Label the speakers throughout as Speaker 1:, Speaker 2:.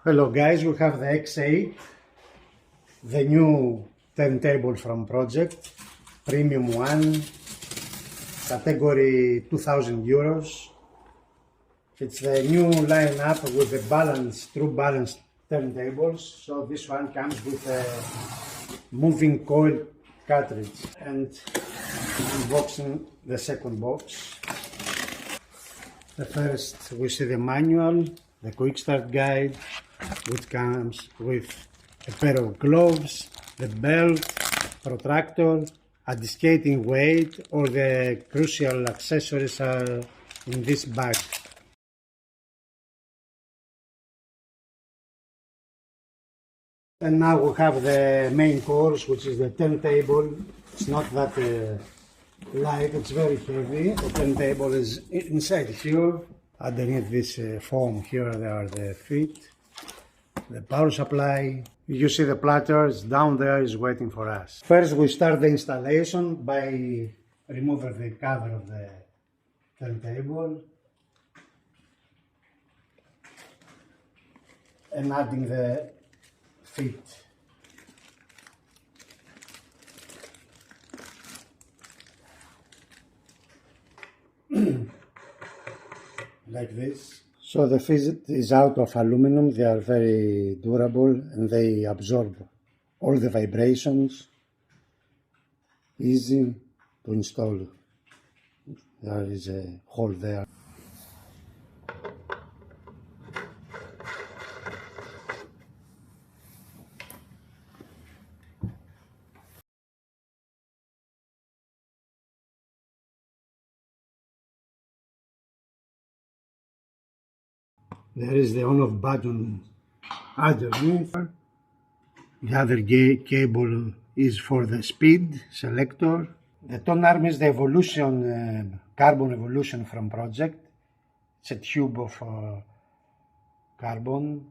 Speaker 1: Hello guys, we have the X8, the new turntable from Pro-Ject, premium one, category 2000 euros. It's the new lineup with the true balanced turntables. So this one comes with a moving coil cartridge. And unboxing the second box. The first we see the manual, the quick start guide, which comes with a pair of gloves, the belt, protractor, a descaling weight. All the crucial accessories are in this bag. And now we have the main course, which is the turntable. It's not that light, it's very heavy. The turntable is inside here. Underneath this foam here, there are the feet. The power supply. You see the platter is down there, is waiting for us. First we start the installation by removing the cover of the turntable and adding the feet. Like this. So the feet is out of aluminum, they are very durable and they absorb all the vibrations. Easy to install. There is a hole there. There is the on-off button underneath. The other cable is for the speed selector. The Tonearm is the evolution, carbon evolution from Pro-Ject. It's a tube of carbon.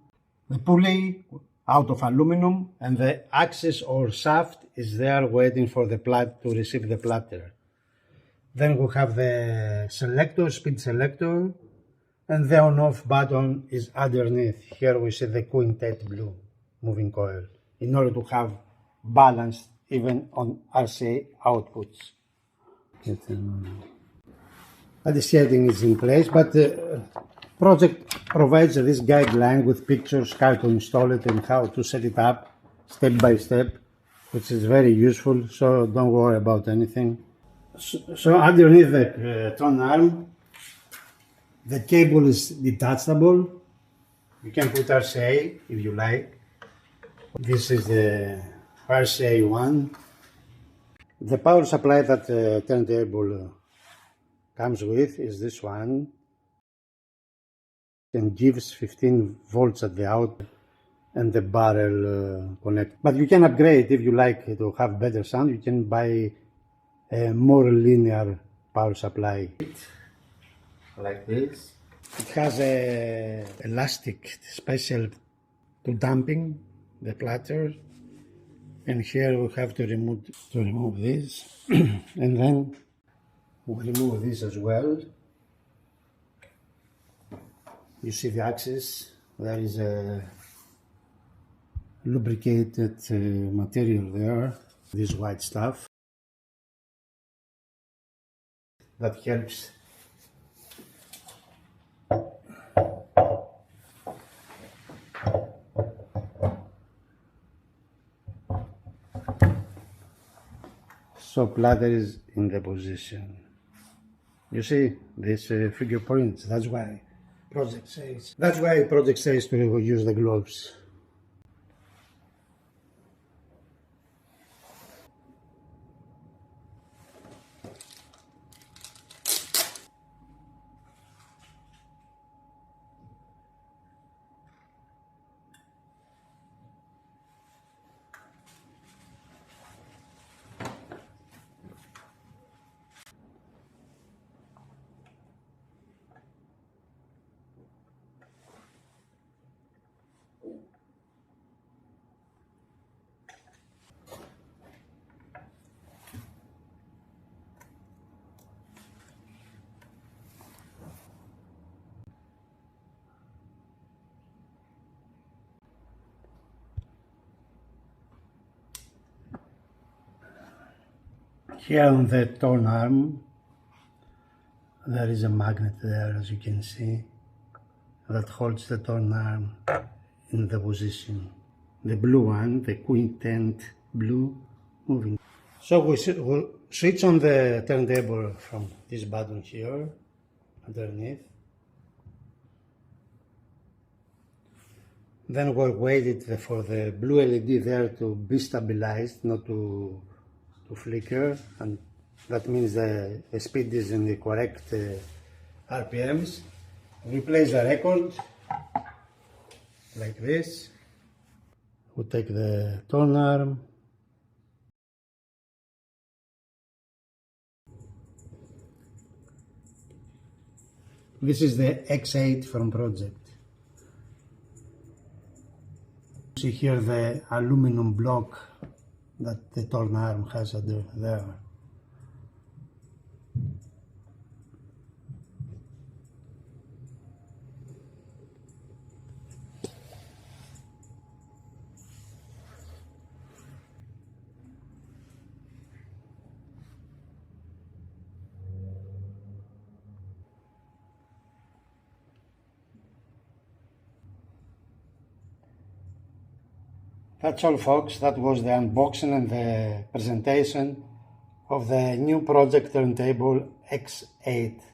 Speaker 1: The pulley out of aluminum, and the axis or shaft is there waiting for the to receive the platter. Then we have the selector, speed selector, and the on-off button is underneath. Here we see the Quintet blue moving coil in order to have balance even on RCA outputs. The setting is in place, but the Pro-Ject provides this guideline with pictures how to install it and how to set it up step by step, which is very useful, so don't worry about anything. So underneath the Tonearm, the cable is detachable. You can put RCA if you like. This is the RCA one. The power supply that the turntable comes with is this one. And gives 15 volts at the out and the barrel connect. But you can upgrade if you like to have better sound. You can buy a more linear power supply. Like this. It has a elastic special to damping the platter, and here we have to remove this and then we remove this as well. You see the axis, there is a lubricated material there, this white stuff that helps so platter is in the position. You see this figure points, that's why Pro-Ject says to use the gloves. Here on the Tonearm there is a magnet there, as you can see, that holds the Tonearm in the position. The blue one, the Quintet blue, moving. So we'll switch on the turntable from this button here, underneath. Then we'll wait for the blue LED there to be stabilized, not to flicker, and that means the speed is in the correct RPMs. We place the record like this. We take the Tonearm. This is the X8 from Pro-Ject. See here the aluminum block that the Tonearm has there. That's all, folks. That was the unboxing and the presentation of the new Pro-Ject Turntable X8.